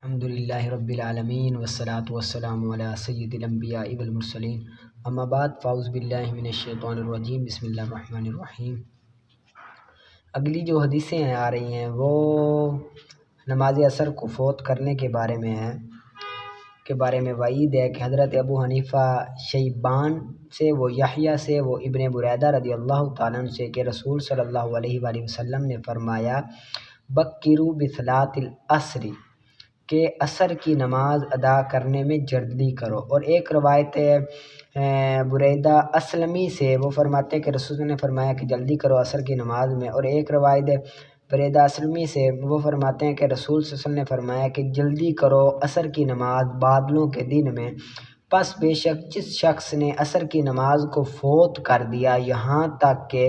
الحمدللہ رب العالمین والصلاة والسلام علی سید الانبیاء والمرسلین اما بعد فاعوذ باللہ من الشیطان الرجیم بسم اللہ الرحمن الرحیم۔ اگلی جو حدیثیں آ رہی ہیں وہ نماز عصر کو فوت کرنے کے بارے میں ہیں، کے بارے میں وعید ہے کہ حضرت ابو حنیفہ شیبان سے، وہ یحییٰ سے، وہ ابن بریدہ رضی اللہ تعالیٰ عنہ سے کہ رسول صلی اللہ علیہ وآلہ وسلم نے فرمایا بکروا بصلاۃ العصر، کہ عصر کی نماز ادا کرنے میں جلدی کرو۔ اور ایک روایت بریدہ اسلمی سے، وہ فرماتے ہیں کہ رسول نے فرمایا کہ جلدی کرو عصر کی نماز میں، اور ایک روایت بریدہ اسلمی سے وہ فرماتے ہیں کہ رسول صلی اللہ علیہ وسلم نے فرمایا کہ جلدی کرو عصر کی نماز بادلوں کے دن میں، پس بے شک جس شخص نے عصر کی نماز کو فوت کر دیا یہاں تک کہ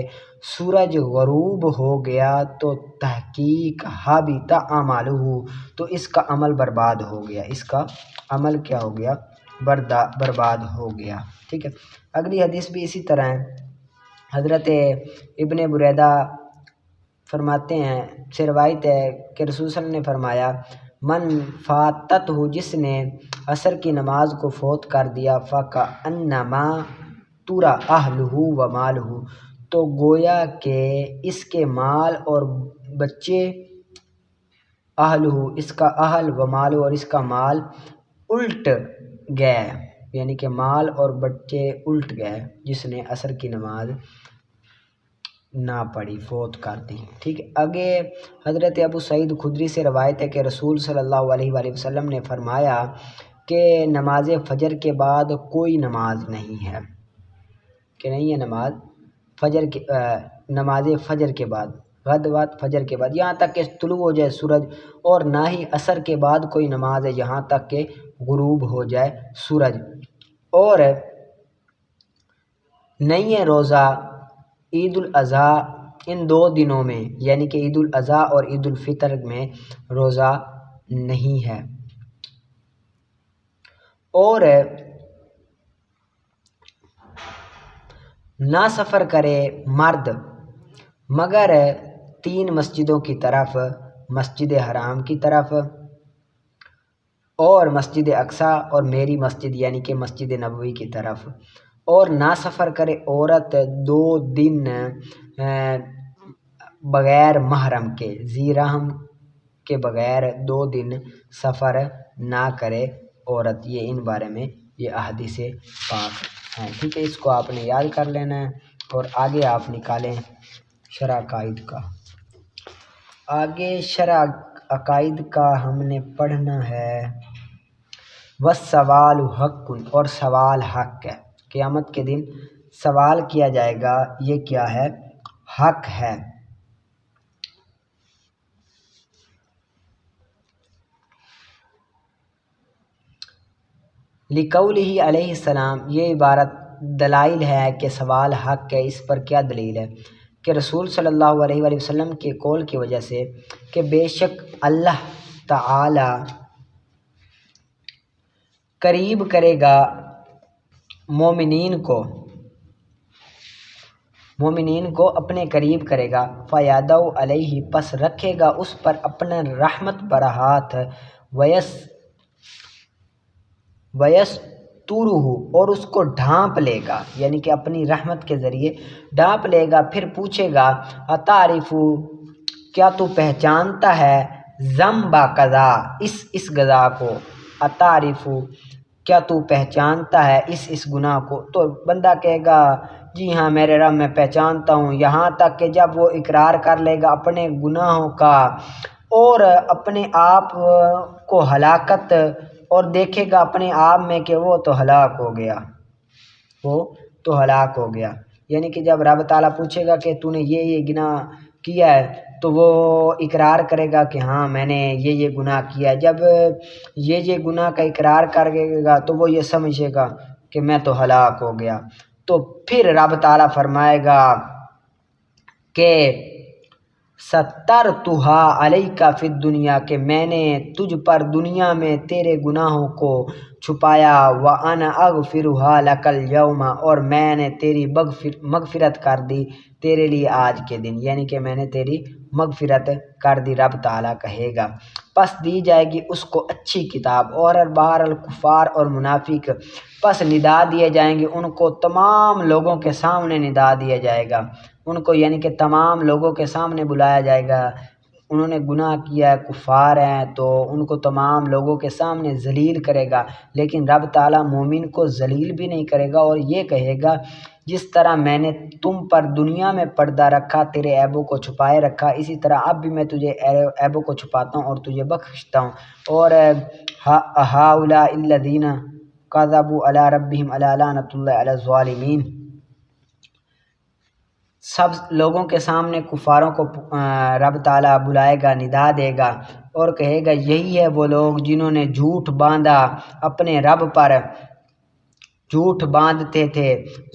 سورج غروب ہو گیا تو تحقیق حبط عملہ، تو اس کا عمل برباد ہو گیا، اس کا عمل کیا ہو گیا؟ برباد ہو گیا۔ ٹھیک ہے، اگلی حدیث بھی اسی طرح ہے۔ حضرت ابن بریدہ فرماتے ہیں، سے روایت ہے کہ رسول صلی اللہ علیہ وسلم نے فرمایا من فاتت ہو، جس نے عصر کی نماز کو فوت کر دیا، فکأنما ترا اہلہ و مالہ، تو گویا کہ اس کے مال اور بچے، اہلہ اس کا اہل، و مالہ اور اس کا مال الٹ گئے، یعنی کہ مال اور بچے الٹ گئے جس نے عصر کی نماز نہ پڑھی، فوت کر دی۔ ٹھیک ہے، آگے حضرت ابو سعید خدری سے روایت ہے کہ رسول صلی اللہ علیہ وآلہ وسلم نے فرمایا کہ نماز فجر کے بعد کوئی نماز نہیں ہے، کہ نہیں ہے نماز فجر کے نماز فجر کے بعد، غدوۃ فجر کے بعد، یہاں تک کہ طلوع ہو جائے سورج، اور نہ ہی عصر کے بعد کوئی نماز ہے یہاں تک کہ غروب ہو جائے سورج، اور نہیں ہے روزہ عید الاضحیٰ ان دو دنوں میں، یعنی کہ عید الاضحیٰ اور عید الفطر میں روزہ نہیں ہے، اور نہ سفر کرے مرد مگر 3 مسجدوں کی طرف، مسجد حرام کی طرف اور مسجد اقصیٰ اور میری مسجد یعنی کہ مسجد نبوی کی طرف، اور نہ سفر کرے عورت 2 دن بغیر محرم کے، ذی رحم کے بغیر 2 دن سفر نہ کرے عورت، یہ ان بارے میں یہ احادیث پاک ہیں۔ ٹھیک ہے، اس کو آپ نے یاد کر لینا ہے، اور آگے آپ نکالیں شرح عقائد کا۔ آگے شرح عقائد کا ہم نے پڑھنا ہے والسوال حق، اور سوال حق ہے، قیامت کے دن سوال کیا جائے گا، یہ کیا ہے؟ حق ہے۔ لقولہ علیہ السلام، یہ عبارت دلائل ہے کہ سوال حق ہے، اس پر کیا دلیل ہے؟ کہ رسول صلی اللہ علیہ وآلہ وسلم کے قول کی وجہ سے کہ بے شک اللہ تعالی قریب کرے گا مومنین کو اپنے قریب کرے گا، فَيَدَعُ عَلَيْهِ پس رکھے گا اس پر اپنا رحمت پر ہاتھ، وَيَسْتُرُهُ اور اس کو ڈھانپ لے گا، یعنی کہ اپنی رحمت کے ذریعے ڈھانپ لے گا، پھر پوچھے گا اَتَعْرِفُ کیا تو پہچانتا ہے، ذنب قضا اس غذا کو، اَتَعْرِفُ کیا تو پہچانتا ہے اس گناہ کو، تو بندہ کہے گا جی ہاں میرے رب میں پہچانتا ہوں، یہاں تک کہ جب وہ اقرار کر لے گا اپنے گناہوں کا اور اپنے آپ کو ہلاکت، اور دیکھے گا اپنے آپ میں کہ وہ تو ہلاک ہو گیا، یعنی کہ جب رب تعالیٰ پوچھے گا کہ تو نے یہ گناہ کیا ہے تو وہ اقرار کرے گا کہ ہاں میں نے یہ گناہ کیا ہے، جب یہ گناہ کا اقرار کرے گا تو وہ یہ سمجھے گا کہ میں تو ہلاک ہو گیا، تو پھر رب تعالیٰ فرمائے گا کہ سترتھا علیک فی الدنیا کہ میں نے تجھ پر دنیا میں تیرے گناہوں کو چھپایا، وانا اغفرھا لک الیوم اور میں نے تیری مغفرت کر دی تیرے لیے آج کے دن، یعنی کہ میں نے تیری مغفرت کر دی، رب تعالیٰ کہے گا۔ پس دی جائے گی اس کو اچھی کتاب، اور بہر الکفار اور منافق، پس ندا دیے جائیں گے ان کو، تمام لوگوں کے سامنے ندا دیا جائے گا ان کو، یعنی کہ تمام لوگوں کے سامنے بلایا جائے گا۔ انہوں نے گناہ کیا ہے، کفار ہیں، تو ان کو تمام لوگوں کے سامنے ذلیل کرے گا، لیکن رب تعالیٰ مومن کو ذلیل بھی نہیں کرے گا، اور یہ کہے گا جس طرح میں نے تم پر دنیا میں پردہ رکھا، تیرے عیبوں کو چھپائے رکھا، اسی طرح اب بھی میں تجھے عیبوں کو چھپاتا ہوں اور تجھے بخشتا ہوں۔ اور ہؤلاء الذین کذبوا علی ربہم الا لعنۃ اللہ علی الظالمین، سب لوگوں کے سامنے کفاروں کو رب تعالیٰ بلائے گا، ندا دے گا اور کہے گا یہی ہے وہ لوگ جنہوں نے جھوٹ باندھا اپنے رب پر، جھوٹ باندھتے تھے،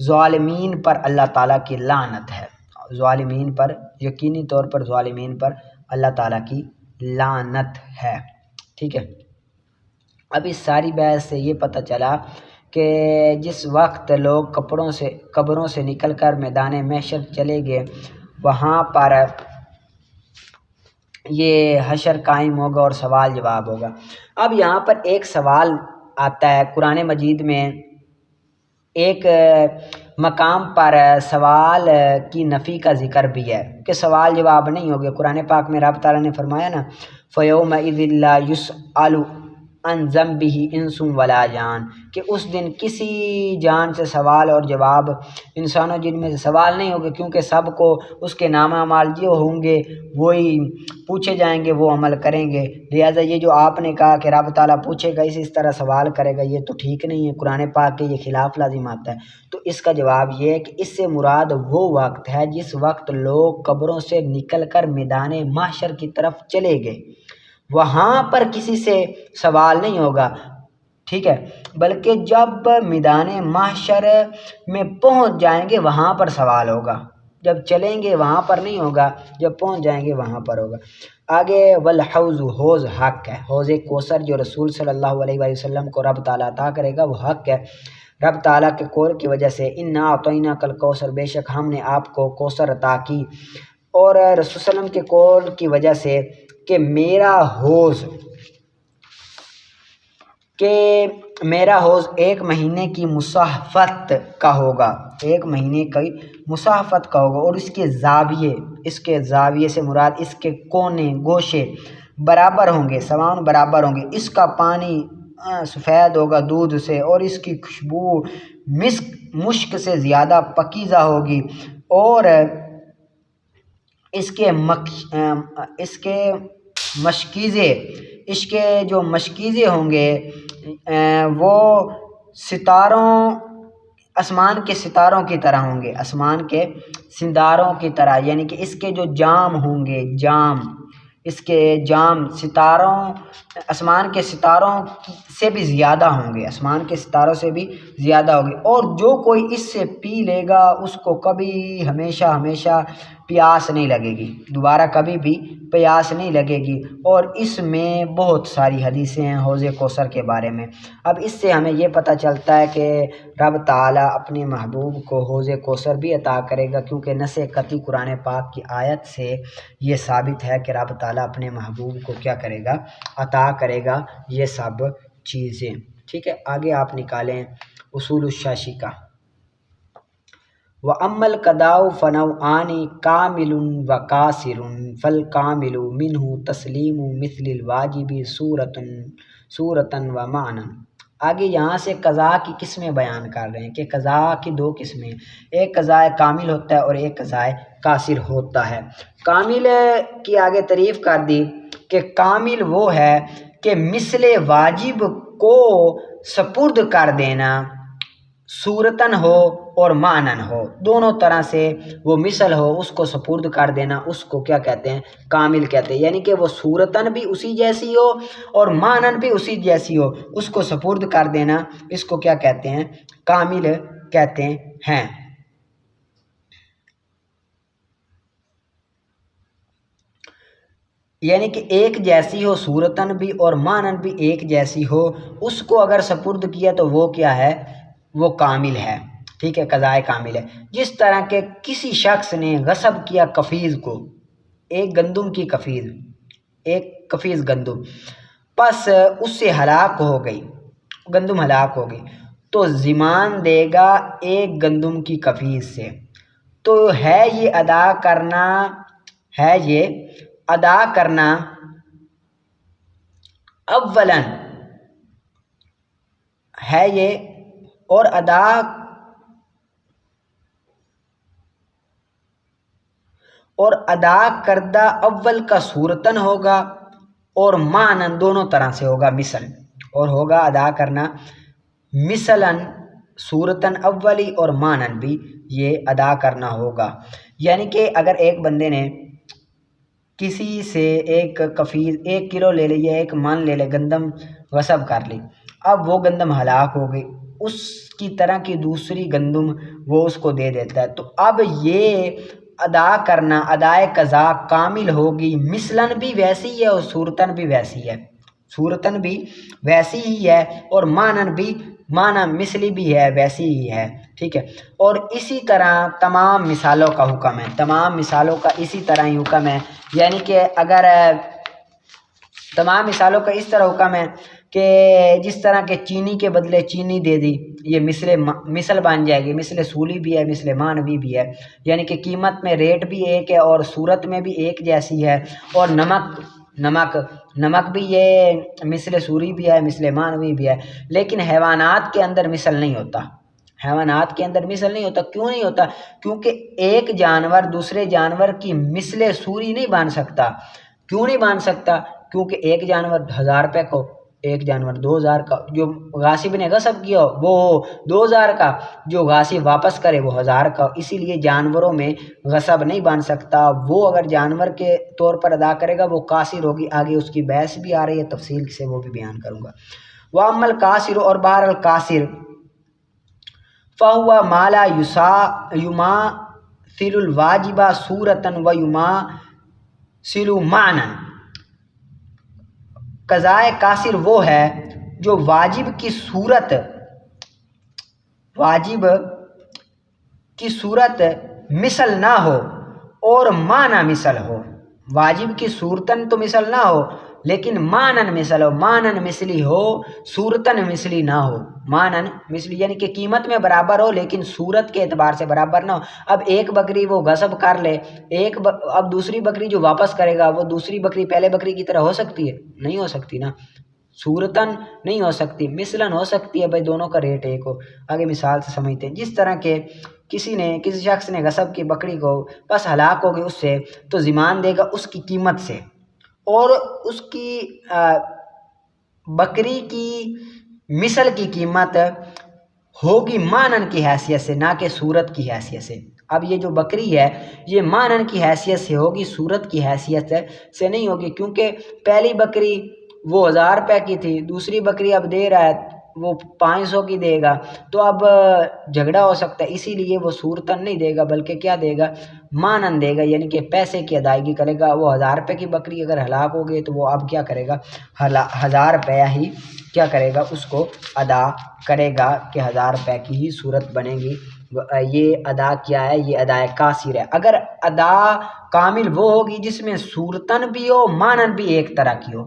ظالمین پر اللہ تعالیٰ کی لعنت ہے، ظالمین پر، یقینی طور پر ظالمین پر اللہ تعالیٰ کی لعنت ہے۔ ٹھیک ہے، اب اس ساری بحث سے یہ پتہ چلا کہ جس وقت لوگ قبروں سے نکل کر میدان محشر چلے گئے، وہاں پر یہ حشر قائم ہوگا اور سوال جواب ہوگا۔ اب یہاں پر ایک سوال آتا ہے قرآن مجید میں، ایک مقام پر سوال کی نفی کا ذکر بھی ہے کہ سوال جواب نہیں ہوگے۔ قرآن پاک میں رب تعالیٰ نے فرمایا نا فَيَوْمَئِذٍ لَا يُسْأَلُ عَنْ ذَنبِهِ انس ولا جان، کہ اس دن کسی جان سے سوال اور جواب، انسانوں جن میں سے سوال نہیں ہوگے، کیونکہ سب کو اس کے نام اعمال جو ہوں گے وہی پوچھے جائیں گے، وہ عمل کریں گے۔ لہٰذا یہ جو آپ نے کہا کہ رب تعالیٰ پوچھے گا اس طرح سوال کرے گا، یہ تو ٹھیک نہیں ہے، قرآن پاک کے یہ خلاف لازم آتا ہے۔ تو اس کا جواب یہ ہے کہ اس سے مراد وہ وقت ہے جس وقت لوگ قبروں سے نکل کر میدان محشر کی طرف چلے گئے، وہاں پر کسی سے سوال نہیں ہوگا، ٹھیک ہے، بلکہ جب میدان محشر میں پہنچ جائیں گے وہاں پر سوال ہوگا، جب چلیں گے وہاں پر نہیں ہوگا، جب پہنچ جائیں گے وہاں پر ہوگا۔ آگے والحوض، حوض حق ہے، حوض کوثر جو رسول صلی اللہ علیہ وآلہ وسلم کو رب تعالیٰ عطا کرے گا وہ حق ہے، رب تعالیٰ کے قول کی وجہ سے، انا اعطیناک الکوثر، بے شک ہم نے آپ کو کوثر عطا کی، اور رسول صلی اللہ علیہ وسلم کے قول کی وجہ سے کہ میرا حوض ایک مہینے کی مصاحفت کا ہوگا، ایک مہینے کی مصاحفت کا ہوگا، اور اس کے زاویے سے مراد اس کے کونے گوشے برابر ہوں گے، سواؤں برابر ہوں گے، اس کا پانی سفید ہوگا دودھ سے، اور اس کی خوشبو مشک سے زیادہ پکیزہ ہوگی، اور اس کے جو مشکیزے ہوں گے وہ آسمان کے ستاروں کی طرح ہوں گے، آسمان کے ستاروں کی طرح، یعنی کہ اس کے جو جام ہوں گے، اس کے جام آسمان کے ستاروں سے بھی زیادہ ہوں گے، آسمان کے ستاروں سے بھی زیادہ ہوں گے، اور جو کوئی اس سے پی لے گا اس کو کبھی ہمیشہ پیاس نہیں لگے گی، دوبارہ کبھی بھی پیاس نہیں لگے گی۔ اور اس میں بہت ساری حدیثیں ہیں حوض کوثر کے بارے میں۔ اب اس سے ہمیں یہ پتہ چلتا ہے کہ رب تعالیٰ اپنے محبوب کو حوض کوثر بھی عطا کرے گا، کیونکہ نص قطعی قرآن پاک کی آیت سے یہ ثابت ہے کہ رب تعالیٰ اپنے محبوب کو کیا کرے گا، عطا کرے گا یہ سب چیزیں۔ ٹھیک ہے، آگے آپ نکالیں اصول الشاشی کا۔ وَأَمَّا الْقَضَاءُ فَنَوْعَانِ كَامِلٌ وَقَاصِرٌ فَالْكَامِلُ مِنْهُ تَسْلِيمُ مِثْلِ الْوَاجِبِ صُورَةً وَمَعْنًى۔ آگے یہاں سے قضاء کی قسمیں بیان کر رہے ہیں کہ قضاء کی دو قسمیں، ایک قضاء کامل ہوتا ہے اور ایک قضاء قاصر ہوتا ہے۔ کامل کی آگے تعریف کر دی کہ کامل وہ ہے کہ مثل واجب کو سپرد کر دینا، صورتاً ہو اور معنن ہو، دونوں طرح سے وہ مثل ہو اس کو سپرد کر دینا، اس کو کیا کہتے ہیں، کامل کہتے ہیں، یعنی کہ وہ صورتاً بھی اسی جیسی ہو اور معنن بھی اسی جیسی ہو، اس کو سپرد کر دینا، اس کو کیا کہتے ہیں، کامل کہتے ہیں۔ یعنی کہ ایک جیسی ہو صورتاً بھی اور معناً بھی ایک جیسی ہو، اس کو اگر سپرد کیا تو وہ کیا ہے؟ وہ کامل ہے، ٹھیک ہے، قضائے کامل ہے۔ جس طرح کہ کسی شخص نے غصب کیا کفیز کو، ایک گندم کی کفیز، ایک کفیز گندم، پس اس سے ہلاک ہو گئی، گندم ہلاک ہو گئی، تو ضمان دے گا ایک گندم کی کفیز سے۔ تو ہے یہ ادا کرنا، ہے یہ ادا کرنا اولاً، ہے یہ اور ادا کردہ اول کا صورتاً ہوگا اور معناً دونوں طرح سے ہوگا، مثل، اور ہوگا ادا کرنا مثلاً صورتاً اولی اور معناً بھی یہ ادا کرنا ہوگا۔ یعنی کہ اگر ایک بندے نے کسی سے ایک کفیل 1 کلو لے لی یا 1 من لے لے گندم غصب کر لی، اب وہ گندم ہلاک ہو گئی، اس کی طرح کی دوسری گندم وہ اس کو دے دیتا ہے، تو اب یہ ادا کرنا ادائے قضا کامل ہوگی، مثلاً بھی ویسی ہے اور صورتاً بھی ویسی ہے، صورتاً بھی ویسی ہی ہے اور معناً بھی، معنی مثلی بھی ہے، ویسی ہی ہے، ٹھیک ہے۔ اور اسی طرح تمام مثالوں کا حکم ہے، تمام مثالوں کا اسی طرح ہی حکم ہے، یعنی کہ اگر تمام مثالوں کا اس طرح حکم ہے کہ جس طرح کہ چینی کے بدلے چینی دے دی، یہ مثل بن جائے گی، مثل صولی بھی ہے، مثل معنوی بھی ہے، یعنی کہ قیمت میں ریٹ بھی ایک ہے اور صورت میں بھی ایک جیسی ہے، اور نمک بھی یہ مثل صولی بھی ہے، مثل معنوی بھی ہے، لیکن حیوانات کے اندر مثل نہیں ہوتا، حیوانات کے اندر مثل نہیں ہوتا۔ کیوں نہیں ہوتا؟ کیونکہ ایک جانور دوسرے جانور کی مثل صوری نہیں بن سکتا۔ کیوں نہیں بن سکتا؟ کیونکہ ایک جانور 1000 روپے کو، ایک جانور 2000 کا، جو غاصب نے غصب کیا وہ 2000 کا، جو غاصب واپس کرے وہ 1000 کا، اسی لیے جانوروں میں غصب نہیں بن سکتا۔ وہ اگر جانور کے طور پر ادا کرے گا وہ قاصر ہوگی، آگے اس کی بحث بھی آ رہی ہے تفصیل سے، وہ بھی بیان کروں گا۔ وَأَمَّا الْقَاصِرُ، اور بہر القاصر، فَهُوَ مَا لَا يُمَاثِلُ الْوَاجِبَ صُورَةً وَيُمَاثِلُ مَعْنًا۔ قضائے قاصر وہ ہے جو واجب کی صورت مثل نہ ہو اور معنی مثل ہو۔ واجب کی صورتاً تو مثل نہ ہو لیکن معنن مثل ہو، معنن مثلی ہو، صورتاً مثلی نہ ہو، معنن مثلی یعنی کہ قیمت میں برابر ہو لیکن صورت کے اعتبار سے برابر نہ ہو۔ اب ایک بکری وہ غصب کر لے، اب دوسری بکری جو واپس کرے گا وہ دوسری بکری پہلے بکری کی طرح ہو سکتی ہے؟ نہیں ہو سکتی نا، صورتاً نہیں ہو سکتی، مثلاً ہو سکتی ہے، بھائی دونوں کا ریٹ ایک ہو۔ آگے مثال سے سمجھتے ہیں، جس طرح کہ کسی شخص نے غصب کی بکری کو، بس ہلاک ہو گئی اس سے، تو ضمان دے گا اس کی قیمت سے، اور اس کی بکری کی مثل کی قیمت ہوگی معنن کی حیثیت سے، نہ کہ صورت کی حیثیت سے۔ اب یہ جو بکری ہے یہ معنن کی حیثیت سے ہوگی، صورت کی حیثیت سے نہیں ہوگی، کیونکہ پہلی بکری وہ 1000 روپے کی تھی، دوسری بکری اب دے رہا ہے وہ 500 کی دے گا، تو اب جھگڑا ہو سکتا ہے، اسی لیے وہ صورتاً نہیں دے گا بلکہ کیا دے گا؟ معنن دے گا، یعنی کہ پیسے کی ادائیگی کرے گا۔ وہ 1000 روپے کی بکری اگر ہلاک ہو گئی تو وہ اب کیا کرے گا؟ 1000 روپیہ ہی کیا کرے گا؟ اس کو ادا کرے گا کہ 1000 روپے کی ہی صورت بنے گی۔ یہ ادا کیا ہے؟ یہ ادائے قاصر ہے۔ اگر ادا کامل وہ ہوگی جس میں صورتاً بھی ہو معنن بھی ایک طرح کی ہو،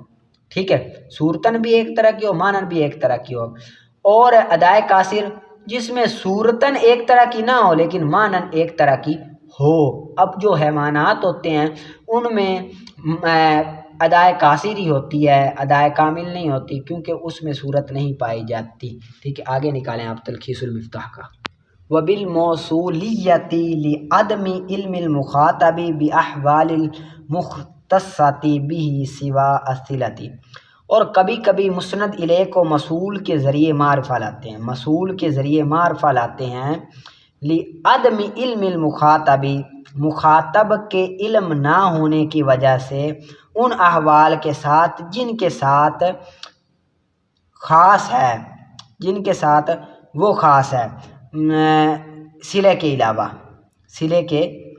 ٹھیک ہے، صورتاً بھی ایک طرح کی ہو معنن بھی ایک طرح کی ہو، اور ادائے قاصر جس میں صورتاً ایک طرح کی نہ ہو لیکن معنن ایک طرح کی ہو۔ اب جو حیوانات ہوتے ہیں ان میں ادائے قاصر ہی ہوتی ہے، ادائے کامل نہیں ہوتی، کیونکہ اس میں صورت نہیں پائی جاتی، ٹھیک ہے۔ آگے نکالیں آپ تلخیص المفتاح کا۔ وَبِالْمَوْصُولِيَّةِ لِعَدْمِ عِلْمِ الْمُخَاطَبِ بِأَحْوَالِ الْمُخْتَصَّةِ بِهِ سِوَا الصِّلَةِ، اور کبھی کبھی مسند الیہ کو مصول کے ذریعے معرفہ لاتے ہیں، مصول کے ذریعے معرفہ لاتے ہیں، لِعَدْمِ عِلْمِ الْمُخَاطَبِ، مخاطب کے علم نہ ہونے کی وجہ سے ان احوال کے ساتھ جن کے ساتھ خاص ہے، جن کے ساتھ وہ خاص ہے، صلے کے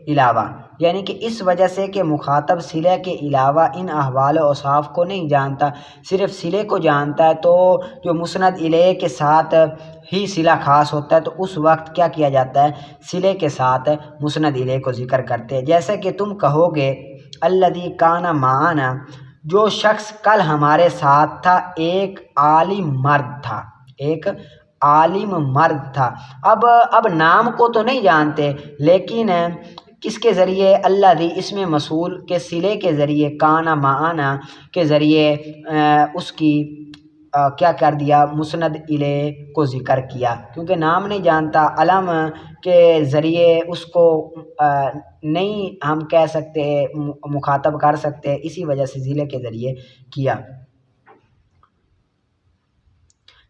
علاوہ، یعنی کہ اس وجہ سے کہ مخاطب صلہ کے علاوہ ان احوال و اوصاف کو نہیں جانتا، صرف صلے کو جانتا ہے، تو جو مسند الیہ کے ساتھ ہی صلہ خاص ہوتا ہے، تو اس وقت کیا کیا جاتا ہے، صلے کے ساتھ مسند الیہ کو ذکر کرتے ہیں۔ جیسے کہ تم کہو گے الذی کان معنا، جو شخص کل ہمارے ساتھ تھا، ایک عالم مرد تھا، ایک عالم مرد تھا۔ اب نام کو تو نہیں جانتے، لیکن کس کے ذریعے، الذی اسم موصول کے صلے کے ذریعے، کان معنا کے ذریعے اس کی کیا کر دیا، مسند الیہ کو ذکر کیا، کیونکہ نام نہیں جانتا، علم کے ذریعے اس کو نہیں ہم کہہ سکتے، مخاطب کر سکتے، اسی وجہ سے ذیل کے ذریعے کیا۔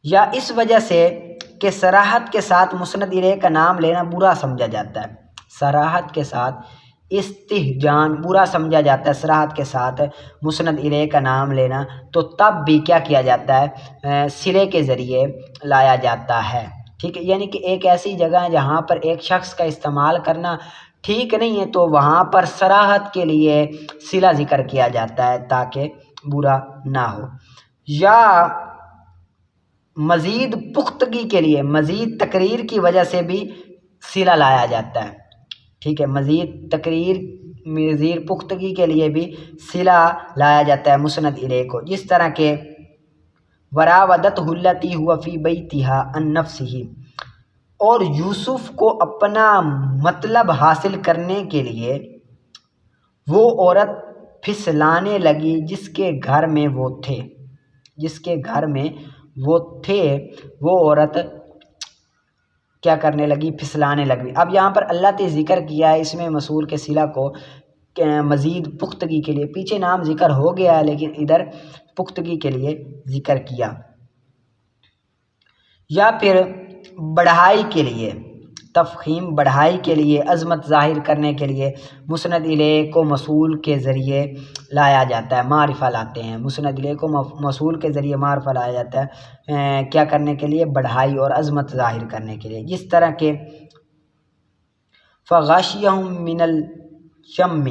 یا اس وجہ سے کہ صراحت کے ساتھ مسند الیہ کا نام لینا برا سمجھا جاتا ہے، صراحت کے ساتھ استہجان برا سمجھا جاتا ہے، صراحت کے ساتھ مسند الیہ کا نام لینا، تو تب بھی کیا کیا جاتا ہے، صلے کے ذریعے لایا جاتا ہے، ٹھیک ہے۔ یعنی کہ ایک ایسی جگہ ہے جہاں پر ایک شخص کا استعمال کرنا ٹھیک نہیں ہے، تو وہاں پر صراحت کے لیے صلہ ذکر کیا جاتا ہے تاکہ برا نہ ہو۔ یا مزید پختگی کے لیے، مزید تقریر کی وجہ سے بھی صلہ لایا جاتا ہے، ٹھیک ہے، مزید پختگی کے لیے بھی صلہ لایا جاتا ہے مسند الیہ کو، جس طرح کہ وراودتہ التی هو فی بیتها عن نفسہ، اور یوسف کو اپنا مطلب حاصل کرنے کے لیے وہ عورت پھسلانے لگی جس کے گھر میں وہ تھے، جس کے گھر میں وہ تھے، وہ عورت کیا کرنے لگی، پھسلانے لگی۔ اب یہاں پر اللہ نے ذکر کیا ہے اس میں موصول کے صلہ کو مزید پختگی کے لیے، پیچھے نام ذکر ہو گیا ہے لیکن ادھر پختگی کے لیے ذکر کیا۔ یا پھر بڑھائی کے لیے، تفخیم بڑھائی کے لیے، عظمت ظاہر کرنے کے لیے مسند الیہ کو موصول کے ذریعے لایا جاتا ہے، معرفہ لاتے ہیں، مسند الیہ کو موصول کے ذریعے معرفہ لایا جاتا ہے، کیا کرنے کے لیے، بڑھائی اور عظمت ظاہر کرنے کے لیے، جس طرح کہ فغاشیہم من الجم،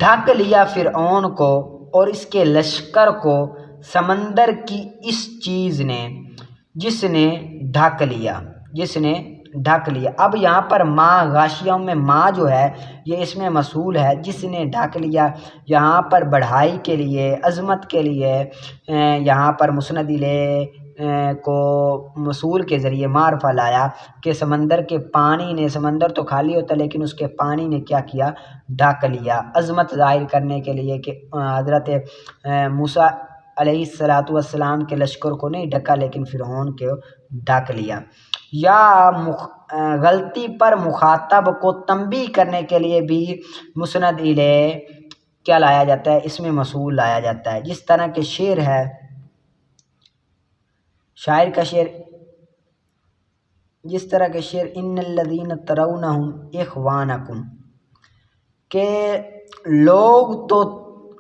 ڈھک لیا فرعون کو اور اس کے لشکر کو سمندر کی اس چیز نے، جس نے ڈھک لیا، جس نے ڈھک لیا۔ اب یہاں پر ما غاشیوں میں ما جو ہے یہ اس میں موصول ہے، جس نے ڈھک لیا، یہاں پر بڑھائی کے لیے، عظمت کے لیے یہاں پر مسند الیہ کو موصول کے ذریعے معرفہ لایا کہ سمندر کے پانی نے، سمندر تو خالی ہوتا لیکن اس کے پانی نے کیا کیا، ڈھک لیا، عظمت ظاہر کرنے کے لیے کہ حضرت موسیٰ علیہ السلام کے لشکر کو نہیں ڈھکا لیکن فرعون کو ڈھک لیا۔ یا غلطی پر مخاطب کو تنبیہ کرنے کے لیے بھی مسند الیہ کیا لایا جاتا ہے، اس میں موصول لایا جاتا ہے، جس طرح کے شعر ہے، شاعر کا شعر، جس طرح کے شعر ان الذین ترونہم اخوانکم، کہ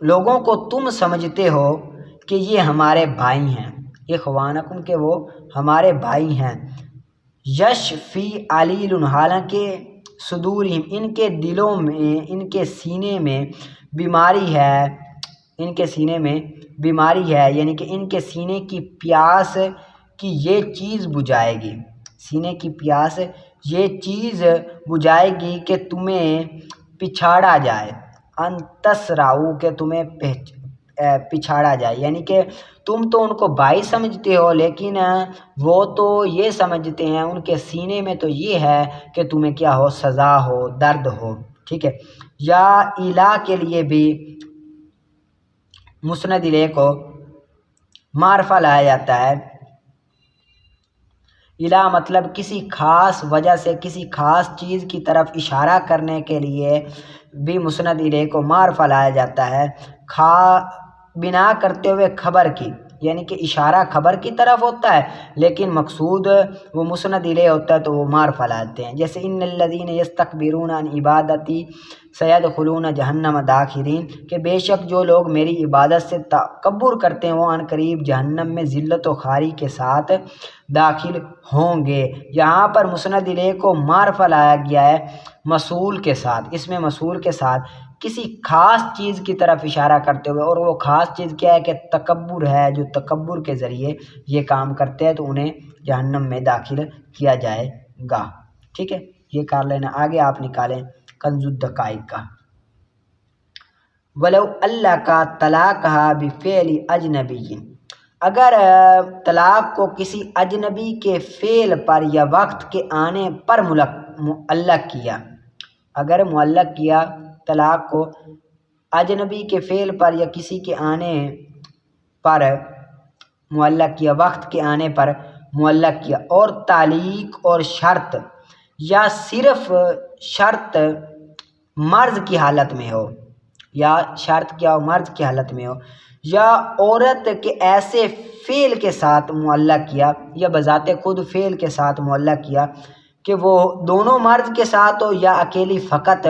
لوگوں کو تم سمجھتے ہو کہ یہ ہمارے بھائی ہیں، اخوانکم کہ وہ ہمارے بھائی ہیں، یش فی علیل، حالانکہ صدورہم ان کے دلوں میں، ان کے سینے میں بیماری ہے، ان کے سینے میں بیماری ہے، یعنی کہ ان کے سینے کی پیاس کی یہ چیز بجھائے گی، سینے کی پیاس یہ چیز بجھائے گی کہ تمہیں پچھاڑا جائے، ان تسرعوا کہ تمہیں پچھاڑا جائے، یعنی کہ تم تو ان کو بھائی سمجھتے ہو لیکن وہ تو یہ سمجھتے ہیں، ان کے سینے میں تو یہ ہے کہ تمہیں کیا ہو، سزا ہو، درد ہو، ٹھیک ہے۔ یا الہ کے لیے بھی مسند الیہ کو معرفہ لایا جاتا ہے، الہ مطلب کسی خاص وجہ سے، کسی خاص چیز کی طرف اشارہ کرنے کے لیے بھی مسند الیہ کو معرفہ لایا جاتا ہے، بنا کرتے ہوئے خبر کی، یعنی کہ اشارہ خبر کی طرف ہوتا ہے لیکن مقصود وہ مسند الیہ ہوتا ہے تو وہ معرفہ لاتے ہیں. جیسے ان الذین یستکبرون عن عبادتی سیدخلون جہنم داخرین، کہ بے شک جو لوگ میری عبادت سے تکبر کرتے ہیں وہ عن قریب جہنم میں ذلت و خواری کے ساتھ داخل ہوں گے. یہاں پر مسند الیہ کو معرفہ لایا گیا ہے موصول کے ساتھ، اس میں موصول کے ساتھ کسی خاص چیز کی طرف اشارہ کرتے ہوئے، اور وہ خاص چیز کیا ہے کہ تکبر ہے. جو تکبر کے ذریعے یہ کام کرتے ہیں تو انہیں جہنم میں داخل کیا جائے گا. ٹھیک ہے، یہ کر لینا. آگے آپ نکالیں کنز الدقائق کا. ولو اللہ کا طلاقہ بفعل اجنبی، اگر طلاق کو کسی اجنبی کے فعل پر یا وقت کے آنے پر معلق کیا، اگر معلق کیا طلاق کو اجنبی کے فعل پر یا کسی کے آنے پر معلق کیا، وقت کے آنے پر معلق کیا، اور تعلیق اور شرط یا صرف شرط مرض کی حالت میں ہو، یا شرط کیا ہو مرض کی حالت میں ہو، یا عورت کے ایسے فعل کے ساتھ معلق کیا، یا بذات خود فعل کے ساتھ معلق کیا کہ وہ دونوں مرض کے ساتھ ہو یا اکیلی فقط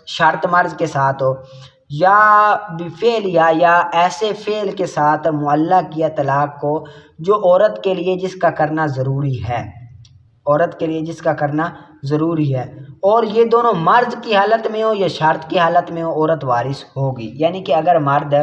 شرط مرض کے ساتھ ہو، یا بفعل یا ایسے فعل کے ساتھ معلق کیا طلاق کو جو عورت کے لیے جس کا کرنا ضروری ہے، عورت کے لیے جس کا کرنا ضروری ہے، اور یہ دونوں مرض کی حالت میں ہو یا شرط کی حالت میں ہو، عورت وارث ہوگی. یعنی کہ اگر مرد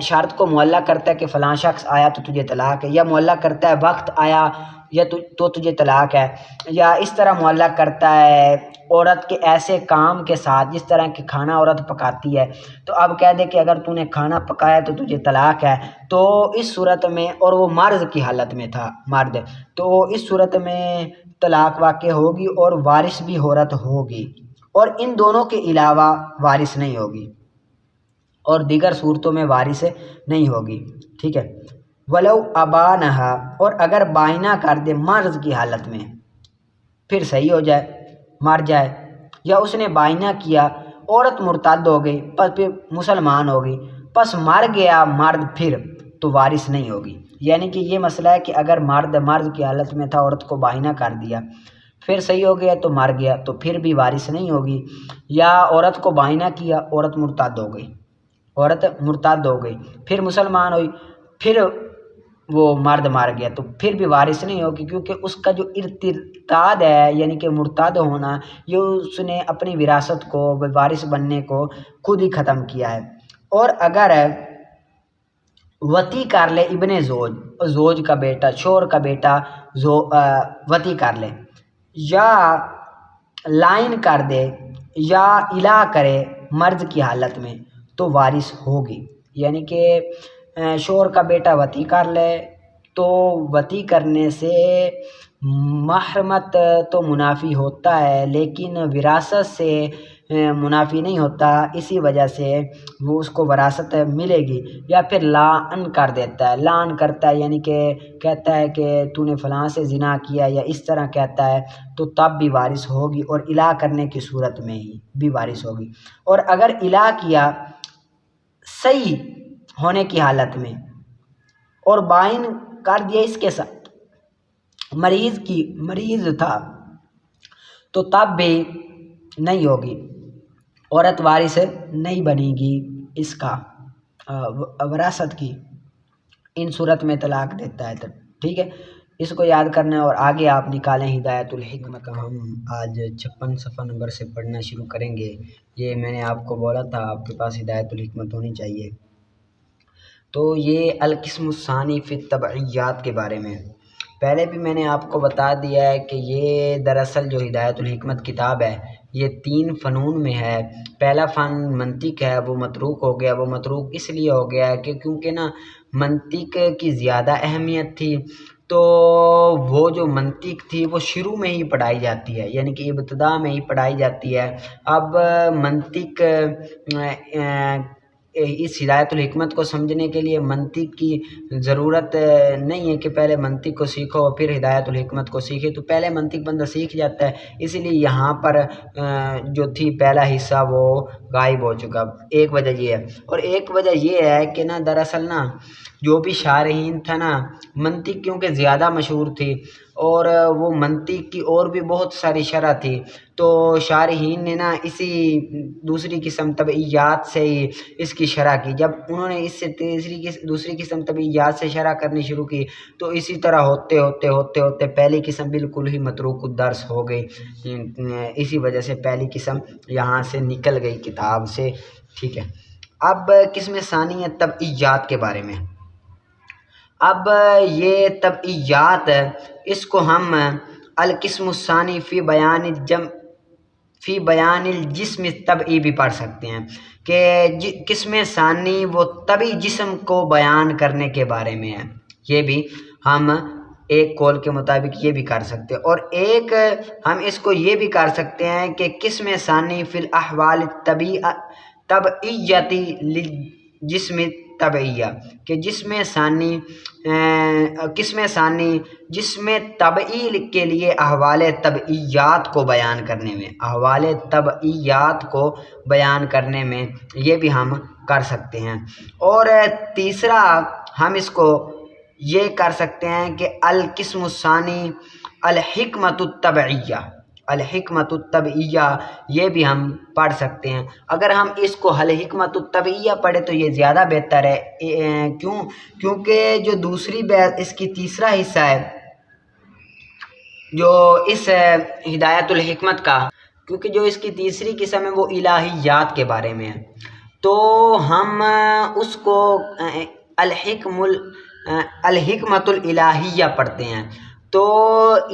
شرط کو معلق کرتا ہے کہ فلاں شخص آیا تو تجھے طلاق ہے، یا معلق کرتا ہے وقت آیا یا تو تجھے طلاق ہے، یا اس طرح معلق کرتا ہے عورت کے ایسے کام کے ساتھ جس طرح کہ کھانا عورت پکاتی ہے، تو اب کہہ دے کہ اگر تو نے کھانا پکایا تو تجھے طلاق ہے، تو اس صورت میں، اور وہ مرض کی حالت میں تھا مرد، تو اس صورت میں طلاق واقع ہوگی اور وارث بھی عورت ہوگی، اور ان دونوں کے علاوہ وارث نہیں ہوگی، اور دیگر صورتوں میں وارث نہیں ہوگی. ٹھیک ہے. ولو ابانہا، اور اگر بائنا کر دے مرض کی حالت میں، پھر صحیح ہو جائے مر جائے، یا اس نے بائنا کیا عورت مرتد ہو گئی پس پھر مسلمان ہو گئی، پس مر گیا مرد پھر، تو وارث نہیں ہوگی. یعنی کہ یہ مسئلہ ہے کہ اگر مرض کی حالت میں تھا عورت کو بائنا کر دیا، پھر صحیح ہو گیا تو مر گیا، تو پھر بھی وارث نہیں ہوگی. یا عورت کو بائنا کیا، عورت مرتد ہو گئی پھر مسلمان ہوئی، پھر وہ مرد مار گیا، تو پھر بھی وارث نہیں ہوگی، کیونکہ اس کا جو ارتداد ہے یعنی کہ مرتد ہونا، یہ اس نے اپنی وراثت کو وارث بننے کو خود ہی ختم کیا ہے. اور اگر وطی کر لے ابن زوج کا بیٹا، شوہر کا بیٹا وطی کر لے، یا لائن کر دے، یا الا کرے مرض کی حالت میں، تو وارث ہوگی. یعنی کہ شوہر کا بیٹا وطی کر لے تو وطی کرنے سے محرمت تو منافی ہوتا ہے لیکن وراثت سے منافی نہیں ہوتا، اسی وجہ سے وہ اس کو وراثت ملے گی. یا پھر لعن کر دیتا ہے، لعن کرتا ہے یعنی کہ کہتا ہے کہ تو نے فلاں سے زنا کیا، یا اس طرح کہتا ہے، تو تب بھی وارث ہوگی، اور الا کرنے کی صورت میں ہی بھی وارث ہوگی. اور اگر الا کیا صحیح ہونے کی حالت میں اور بائن کر دیا اس کے ساتھ، مریض تھا، تو تب بھی نہیں ہوگی، عورت وارث نہیں بنے گی اس کا وراثت کی. ان صورت میں طلاق دیتا ہے. تو ٹھیک ہے، اس کو یاد کرنا ہے. اور آگے آپ نکالیں ہدایت الحکمت کا. ہم آج 56 صفحہ نمبر سے پڑھنا شروع کریں گے. یہ میں نے آپ کو بولا تھا آپ کے پاس ہدایت الحکمت ہونی چاہیے. تو یہ القسم الثانی فی التبعیات کے بارے میں پہلے بھی میں نے آپ کو بتا دیا ہے کہ یہ دراصل جو ہدایت الحکمت کتاب ہے یہ 3 فنون میں ہے. پہلا فن منطق ہے، وہ متروک ہو گیا. وہ متروک اس لیے ہو گیا ہے کہ کیونکہ نا منطق کی زیادہ اہمیت تھی، تو وہ جو منطق تھی وہ شروع میں ہی پڑھائی جاتی ہے، یعنی کہ ابتدا میں ہی پڑھائی جاتی ہے. اب منطق اس ہدایت الحکمت کو سمجھنے کے لیے منطق کی ضرورت نہیں ہے کہ پہلے منطق کو سیکھو پھر ہدایت الحکمت کو سیکھے، تو پہلے منطق بندہ سیکھ جاتا ہے. اسی لیے یہاں پر جو تھی پہلا حصہ وہ غائب ہو چکا. ایک وجہ یہ ہے، اور ایک وجہ یہ ہے کہ نا دراصل نا جو بھی شارحین تھا نا، منطق کیونکہ زیادہ مشہور تھی اور وہ منطق کی اور بھی بہت ساری شرح تھی، تو شارحین نے نا اسی دوسری قسم طبعیات سے ہی اس کی شرح کی۔ جب انہوں نے اس سے دوسری قسم طبعیات سے شرح کرنی شروع کی تو اسی طرح ہوتے ہوتے ہوتے ہوتے پہلی قسم بالکل ہی متروک الدرس ہو گئی۔ اسی وجہ سے پہلی قسم یہاں سے نکل گئی کتاب سے، ٹھیک ہے۔ اب قسم ثانی ہے طبعیات کے بارے میں۔ اب یہ طبعیات، اس کو ہم القسم الثانی فی بیان الجسم الطبعی بھی پڑھ سکتے ہیں کہ قسم ثانی وہ طبعی جسم کو بیان کرنے کے بارے میں ہے۔ یہ بھی ہم ایک قول کے مطابق یہ بھی کر سکتے ہیں، اور ایک ہم اس کو یہ بھی کر سکتے ہیں کہ قسم ثانی فی الاحوال طبعیتی للجسم طبعیہ، کہ قسم ثانی جسم طبعی کے لیے احوال طبعیات کو بیان کرنے میں، احوال طبعیات کو بیان کرنے میں یہ بھی ہم کر سکتے ہیں۔ اور تیسرا ہم اس کو یہ کر سکتے ہیں کہ القسم الثانی الحکمت الطبعیہ، الحکمت الطبعیہ یہ بھی ہم پڑھ سکتے ہیں۔ اگر ہم اس کو الحکمت الطبعیہ پڑھیں تو یہ زیادہ بہتر ہے، کیونکہ جو دوسری اس کی تیسرا حصہ ہے جو اس ہدایت الحکمت کا، کیونکہ جو اس کی تیسری قسم ہے وہ الہیات کے بارے میں ہے، تو ہم اس کو الحکمت الالہیہ پڑھتے ہیں۔ تو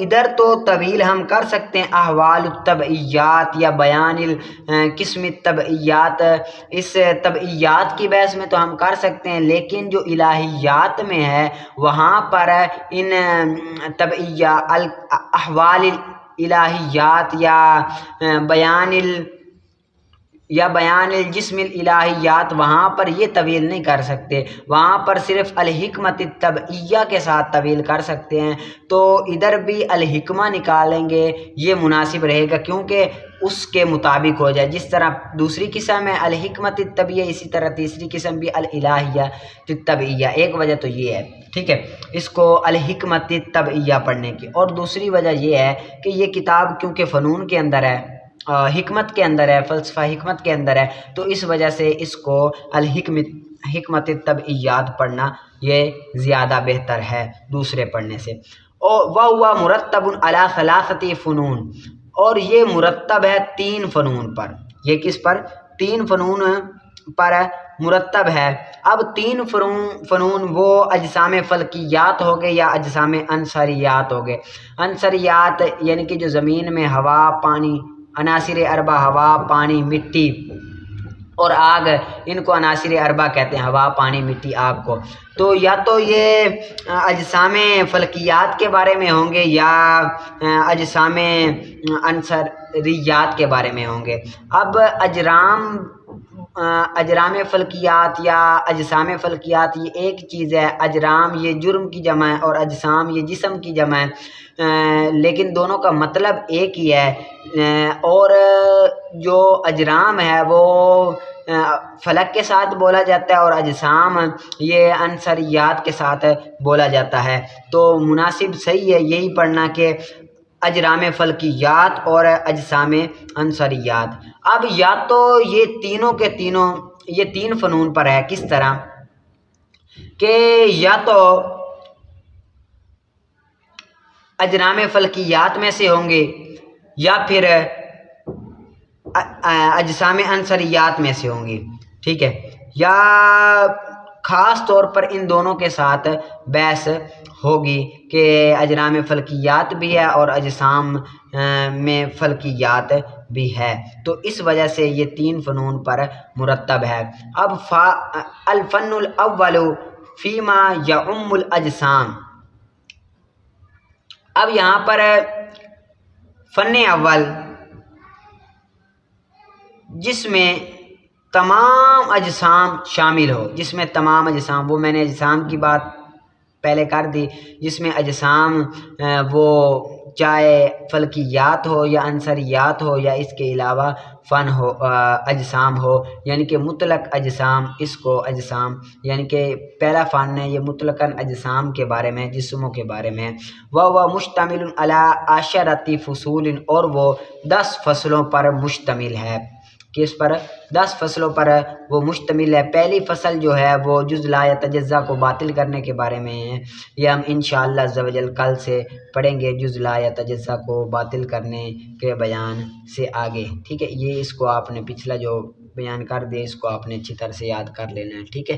ادھر تو طویل ہم کر سکتے ہیں احوال الطبعیات یا بیان القسم الطبعیات، اس طبعیات کی بحث میں تو ہم کر سکتے ہیں، لیکن جو الہیات میں ہے وہاں پر ان احوال الالہیات یا بیان الجسم الالہیات وہاں پر یہ طویل نہیں کر سکتے، وہاں پر صرف الحکمت الطبعیہ کے ساتھ طویل کر سکتے ہیں۔ تو ادھر بھی الحکمہ نکالیں گے یہ مناسب رہے گا، کیونکہ اس کے مطابق ہو جائے۔ جس طرح دوسری قسم ہے الحکمت الطبعیہ، اسی طرح تیسری قسم بھی الالہیہ الطبعیہ۔ ایک وجہ تو یہ ہے، ٹھیک ہے، اس کو الحکمت الطبعیہ پڑھنے کی، اور دوسری وجہ یہ ہے کہ یہ کتاب کیونکہ فنون کے اندر ہے، حکمت کے اندر ہے، فلسفہ حکمت کے اندر ہے، تو اس وجہ سے اس کو حکمت الطبعیات پڑھنا یہ زیادہ بہتر ہے دوسرے پڑھنے سے۔ وَهُوَ مُرَتَّبٌ عَلَى ثَلَاثَةِ فُنُونٍ، اور یہ مرتب ہے 3 فنون پر۔ یہ کس پر؟ 3 فنون پر مرتب ہے۔ اب 3 فنون وہ اجسام فلکیات ہو گئے یا اجسام عنصریات ہو گئے۔ عنصریات یعنی کہ جو زمین میں ہوا، پانی، عناصر اربع ہوا، پانی، مٹی اور آگ، ان کو عناصر اربع کہتے ہیں، ہوا، پانی، مٹی، آگ کو۔ تو یا تو یہ اجسام فلکیات کے بارے میں ہوں گے یا اجسام عنصریات کے بارے میں ہوں گے۔ اب اجرام فلکیات یا اجسام فلکیات یہ ایک چیز ہے، اجرام یہ جرم کی جمع ہے اور اجسام یہ جسم کی جمع ہے، لیکن دونوں کا مطلب ایک ہی ہے۔ اور جو اجرام ہے وہ فلک کے ساتھ بولا جاتا ہے اور اجسام یہ عنصریات کے ساتھ بولا جاتا ہے، تو مناسب صحیح ہے یہی پڑھنا کہ اجرام فلکیات اور اجسام عنصریات۔ اب یا تو یہ تینوں کے تینوں یہ 3 فنون پر ہے، کس طرح کہ یا تو اجرام فلکیات میں سے ہوں گے یا پھر اجسام عنصریات میں سے ہوں گے، ٹھیک ہے، یا خاص طور پر ان دونوں کے ساتھ بحث ہوگی کہ اجرام فلکیات بھی ہے اور اجسام میں فلکیات بھی ہے، تو اس وجہ سے یہ 3 فنون پر مرتب ہے۔ اب الفن الاول فیما یعم الاجسام، اب یہاں پر فن اول جس میں تمام اجسام شامل ہو، جس میں تمام اجسام، وہ میں نے اجسام کی بات پہلے کر دی، جس میں اجسام وہ چاہے فلکیات ہو یا عنصریات ہو یا اس کے علاوہ فن ہو اجسام ہو، یعنی کہ مطلق اجسام، اس کو اجسام یعنی کہ پہلا فن ہے یہ مطلقاً اجسام کے بارے میں، جسموں کے بارے میں۔ وہ مشتمل علی عشرۃ فصول، اور وہ 10 فصلوں پر مشتمل ہے۔ کس پر؟ 10 فصلوں پر وہ مشتمل ہے۔ پہلی فصل جو ہے وہ جز لا یتجزا کو باطل کرنے کے بارے میں ہے، یہ ہم انشاءاللہ عز و جل کل سے پڑھیں گے، جز لا یتجزا کو باطل کرنے کے بیان سے آگے، ٹھیک ہے۔ یہ اس کو آپ نے پچھلا جو بیان کر دیا اس کو آپ نے اچھی طرح سے یاد کر لینا ہے، ٹھیک ہے۔